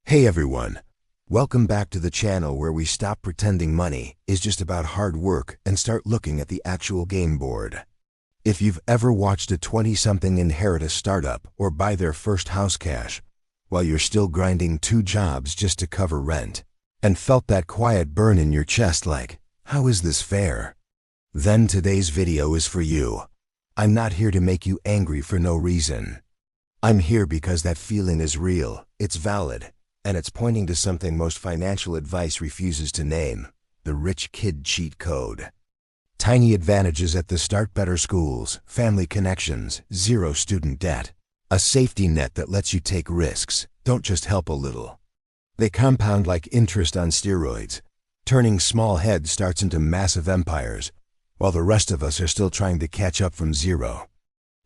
Hey everyone, welcome back to the channel where we stop pretending money is just about hard work and start looking at the actual game board. If you've ever watched a 20-something inherit a startup or buy their first house cash while you're still grinding 2 jobs just to cover rent and felt that quiet burn in your chest like, how is this fair? Then today's video is for you. I'm not here to make you angry for no reason. I'm here because that feeling is real, it's valid, and it's pointing to something most financial advice refuses to name: the rich kid cheat code. Tiny advantages at the start: better schools, family connections, 0 student debt, a safety net that lets you take risks, don't just help a little. They compound like interest on steroids, turning small head starts into massive empires, while the rest of us are still trying to catch up from zero.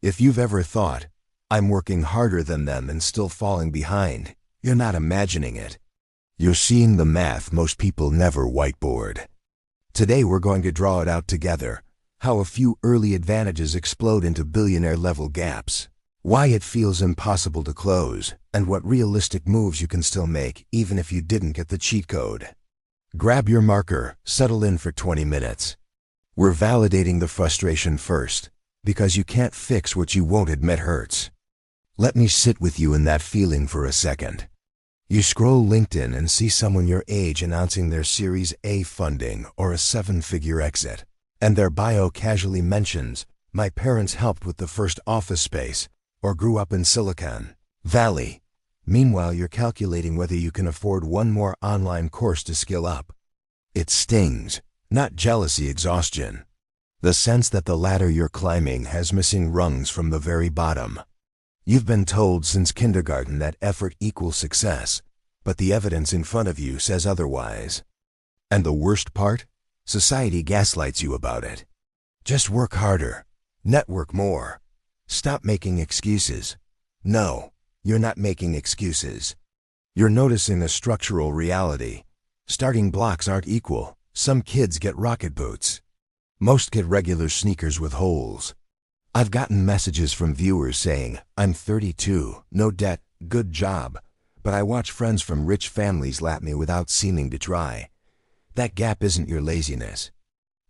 If you've ever thought, I'm working harder than them and still falling behind, you're not imagining it. You're seeing the math most people never whiteboard. Today we're going to draw it out together: how a few early advantages explode into billionaire-level gaps, why it feels impossible to close, and what realistic moves you can still make even if you didn't get the cheat code. Grab your marker, settle in for 20 minutes. We're validating the frustration first, because you can't fix what you won't admit hurts. Let me sit with you in that feeling for a second. You scroll LinkedIn and see someone your age announcing their Series A funding or a 7-figure exit, and their bio casually mentions, "My parents helped with the first office space," or "grew up in Silicon Valley." Meanwhile, you're calculating whether you can afford one more online course to skill up. It stings, not jealousy, exhaustion. The sense that the ladder you're climbing has missing rungs from the very bottom. You've been told since kindergarten that effort equals success, but the evidence in front of you says otherwise. And the worst part? Society gaslights you about it. Just work harder. Network more. Stop making excuses. No, you're not making excuses. You're noticing a structural reality. Starting blocks aren't equal. Some kids get rocket boots. Most get regular sneakers with holes. I've gotten messages from viewers saying, "I'm 32, no debt, good job, but I watch friends from rich families lap me without seeming to try." That gap isn't your laziness.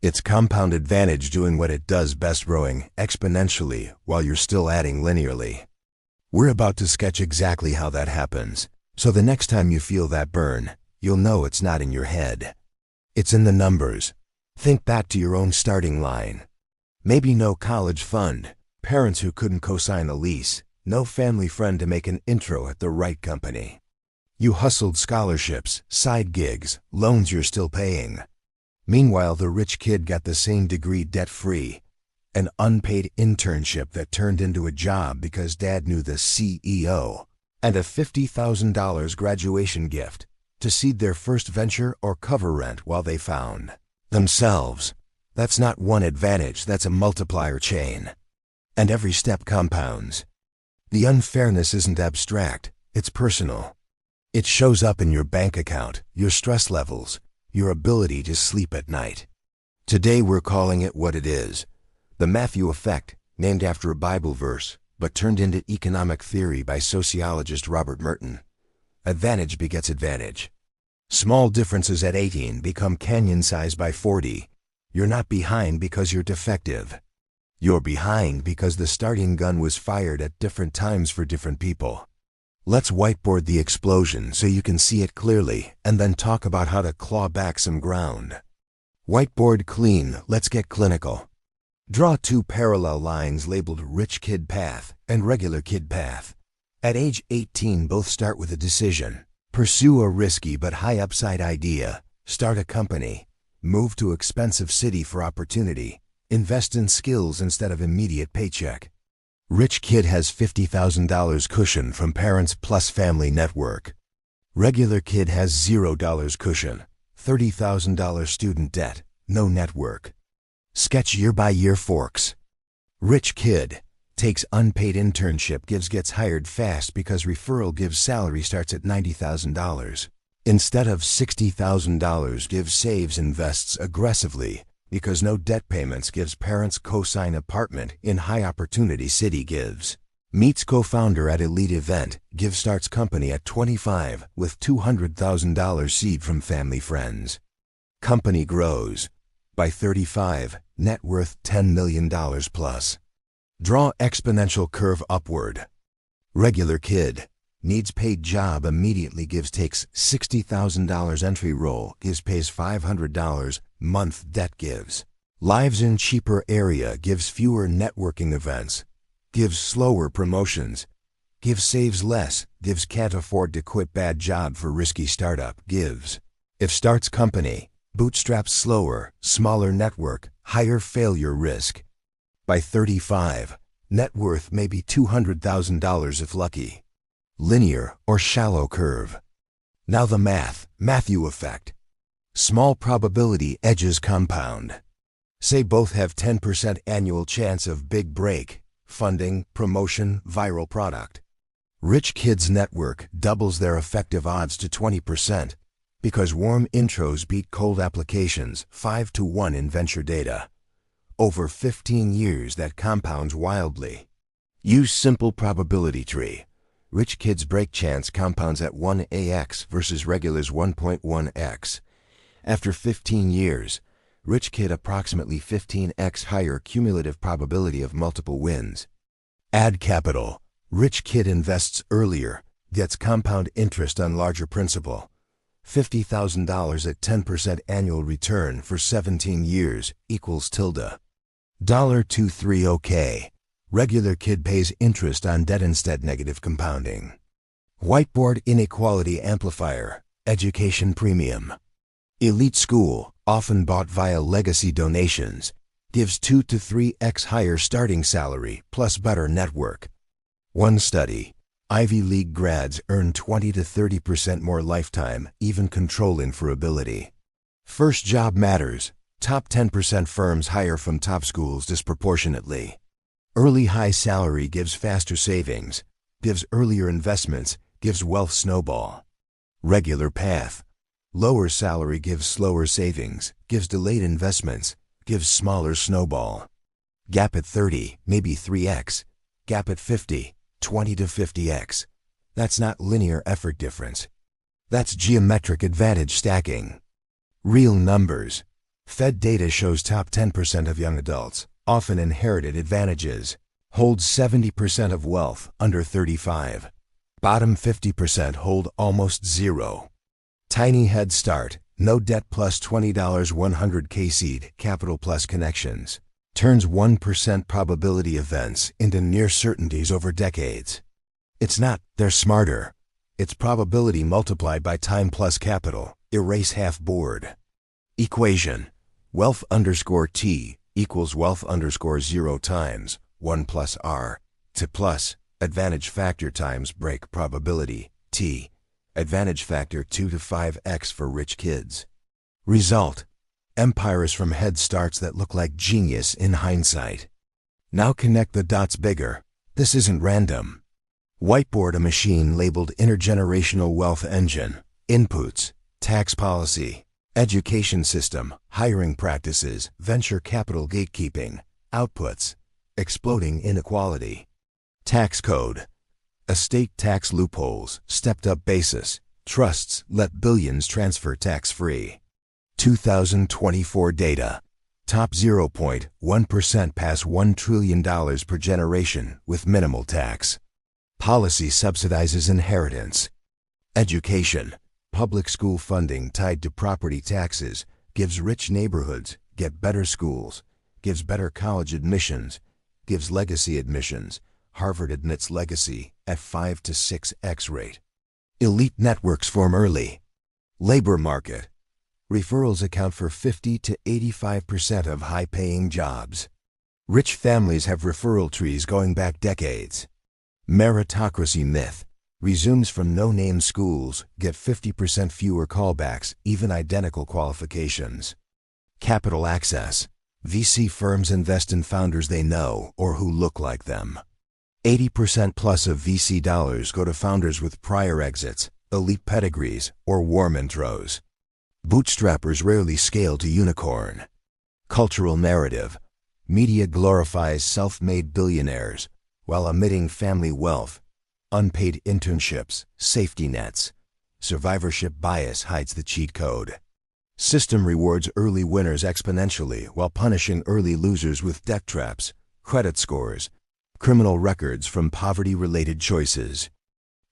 It's compound advantage doing what it does best: growing exponentially while you're still adding linearly. We're about to sketch exactly how that happens, so the next time you feel that burn, you'll know it's not in your head. It's in the numbers. Think back to your own starting line. Maybe no college fund, parents who couldn't co-sign a lease, no family friend to make an intro at the right company. You hustled scholarships, side gigs, loans you're still paying. Meanwhile, the rich kid got the same degree debt-free, an unpaid internship that turned into a job because dad knew the CEO, and a $50,000 graduation gift to seed their first venture or cover rent while they found themselves. That's not one advantage, that's a multiplier chain. And every step compounds. The unfairness isn't abstract, it's personal. It shows up in your bank account, your stress levels, your ability to sleep at night. Today we're calling it what it is: the Matthew effect, named after a Bible verse, but turned into economic theory by sociologist Robert Merton. Advantage begets advantage. Small differences at 18 become canyon size by 40. You're not behind because you're defective. You're behind because the starting gun was fired at different times for different people. Let's whiteboard the explosion so you can see it clearly, and then talk about how to claw back some ground. Whiteboard clean, let's get clinical. Draw 2 parallel lines labeled rich kid path and regular kid path. At age 18, both start with a decision: pursue a risky but high upside idea, start a company, move to expensive city for opportunity, invest in skills instead of immediate paycheck. Rich kid has $50,000 cushion from parents plus family network. Regular kid has $0 cushion, $30,000 student debt, no network. Sketch year-by-year forks. Rich kid takes unpaid internship, gets hired fast because referral gives salary starts at $90,000. Instead of $60,000 gives saves, invests aggressively because no debt payments, gives parents co-sign apartment in high opportunity city, gives Meets co-founder at elite event, gives starts company at 25 with $200,000 seed from family friends. Company grows. By 35, net worth $10 million plus. Draw exponential curve upward. Regular kid. Needs paid job immediately gives takes $60,000 entry roll gives pays $500 month debt gives. Lives in cheaper area gives fewer networking events. Gives slower promotions. Gives saves less. Gives can't afford to quit bad job for risky startup gives. If starts company. Bootstraps slower, smaller network, higher failure risk. By 35, net worth may be $200,000 if lucky. Linear or shallow curve. Now the Matthew effect. Small probability edges compound. Say both have 10% annual chance of big break, funding, promotion, viral product. Rich kids network doubles their effective odds to 20%. Because warm intros beat cold applications 5-to-1 in venture data. Over 15 years that compounds wildly. Use simple probability tree. Rich kids break chance compounds at 1x versus regular's 1.1x. After 15 years, rich kid approximately 15x higher cumulative probability of multiple wins. Add capital. Rich kid invests earlier, gets compound interest on larger principal. $50,000 at 10% annual return for 17 years equals tilde. $23 OK. Regular kid pays interest on debt instead negative compounding. Whiteboard inequality amplifier, education premium. Elite school, often bought via legacy donations, gives 2 to 3x higher starting salary plus better network. One study. Ivy League grads earn 20 to 30% more lifetime, even controlling for ability. First job matters. Top 10% firms hire from top schools disproportionately. Early high salary gives faster savings, gives earlier investments, gives wealth snowball. Regular path. Lower salary gives slower savings, gives delayed investments, gives smaller snowball. Gap at 30, maybe 3x. Gap at 50. 20 to 50x. That's not linear effort difference. That's geometric advantage stacking. Real numbers. Fed data shows top 10% of young adults, often inherited advantages, hold 70% of wealth under 35. Bottom 50% hold almost zero. Tiny head start, no debt plus $20 100K seed, capital plus connections. Turns 1% probability events into near certainties over decades. It's not, they're smarter. It's probability multiplied by time plus capital, erase half board. Equation. Wealth underscore T equals wealth underscore 0 times 1 plus R to plus advantage factor times break probability, T. Advantage factor 2 to 5x for rich kids. Result. Empires from head starts that look like genius in hindsight. Now connect the dots bigger. This isn't random. Whiteboard a machine labeled Intergenerational Wealth Engine. Inputs, tax policy, education system, hiring practices, venture capital gatekeeping. Outputs, exploding inequality. Tax code, estate tax loopholes, stepped up basis, trusts let billions transfer tax-free. 2024 data. Top 0.1% pass $1 trillion per generation with minimal tax. Policy subsidizes inheritance. Education. Public school funding tied to property taxes gives rich neighborhoods, get better schools, gives better college admissions, gives legacy admissions. Harvard admits legacy at 5 to 6x rate. Elite networks form early. Labor market. Referrals account for 50 to 85% of high-paying jobs. Rich families have referral trees going back decades. Meritocracy myth. Resumes from no-name schools, get 50% fewer callbacks, even identical qualifications. Capital access. VC firms invest in founders they know or who look like them. 80% plus of VC dollars go to founders with prior exits, elite pedigrees, or warm intros. Bootstrappers rarely scale to unicorn. Cultural narrative. Media glorifies self-made billionaires. while omitting family wealth, unpaid internships, safety nets. Survivorship bias hides the cheat code. System rewards early winners exponentially while punishing early losers with debt traps, credit scores, criminal records from poverty-related choices.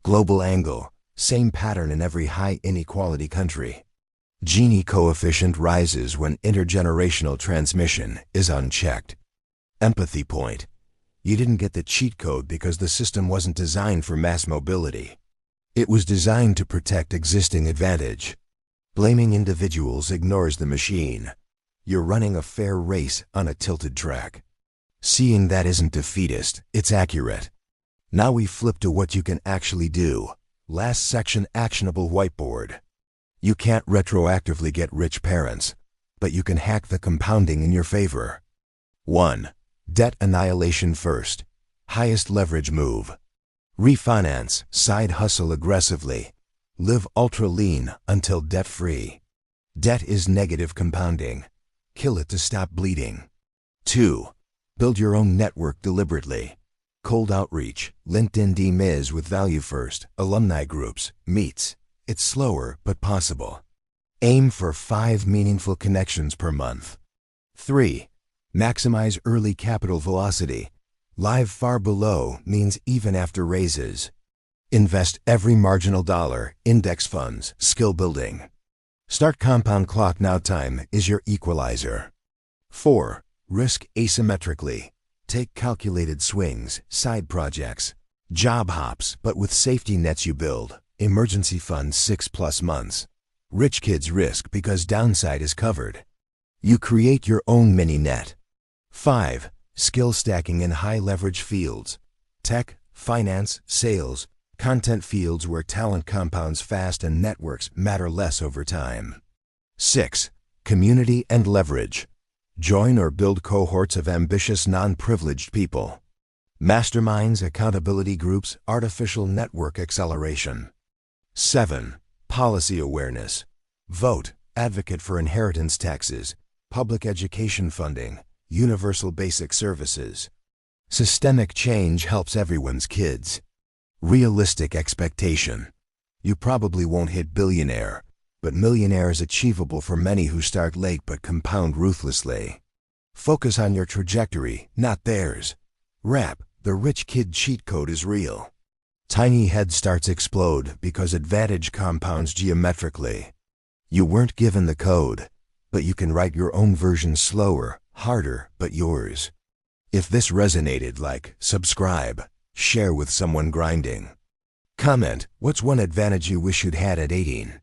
Global angle, same pattern in every high inequality country. Gini coefficient rises when intergenerational transmission is unchecked. Empathy point. You didn't get the cheat code because the system wasn't designed for mass mobility. It was designed to protect existing advantage. Blaming individuals ignores the machine. You're running a fair race on a tilted track. Seeing that isn't defeatist, it's accurate. Now we flip to what you can actually do. Last section, actionable whiteboard. You can't retroactively get rich parents, but you can hack the compounding in your favor. 1. Debt annihilation first. Highest leverage move. Refinance, side hustle aggressively. Live ultra lean until debt-free. Debt is negative compounding. Kill it to stop bleeding. 2. Build your own network deliberately. Cold outreach, LinkedIn DMIZ with value first, alumni groups, meets. It's slower but possible. Aim for 5 meaningful connections per month. 3. Maximize early capital velocity. Live far below means even after raises. Invest every marginal dollar, index funds, skill building. Start compound clock now. Time is your equalizer. 4. Risk asymmetrically. Take calculated swings, side projects, job hops, but with safety nets you build. Emergency fund 6+ months. Rich kids risk because downside is covered. You create your own mini net. 5. Skill stacking in high leverage fields. Tech, finance, sales, content fields where talent compounds fast and networks matter less over time. 6. Community and leverage. Join or build cohorts of ambitious non-privileged people. Masterminds, accountability groups, artificial network acceleration. 7. Policy awareness. Vote, advocate for inheritance taxes, public education funding, universal basic services. Systemic change helps everyone's kids. Realistic expectation. You probably won't hit billionaire, but millionaire is achievable for many who start late but compound ruthlessly. Focus on your trajectory, not theirs. Rap, the rich kid cheat code is real. Tiny head starts explode because advantage compounds geometrically. You weren't given the code, but you can write your own version slower, harder, but yours. If this resonated, like, subscribe, share with someone grinding. Comment, what's one advantage you wish you'd had at 18?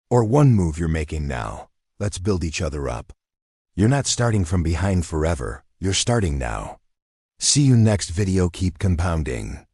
Or one move you're making now. Let's build each other up. You're not starting from behind forever, you're starting now. See you next video. Keep compounding.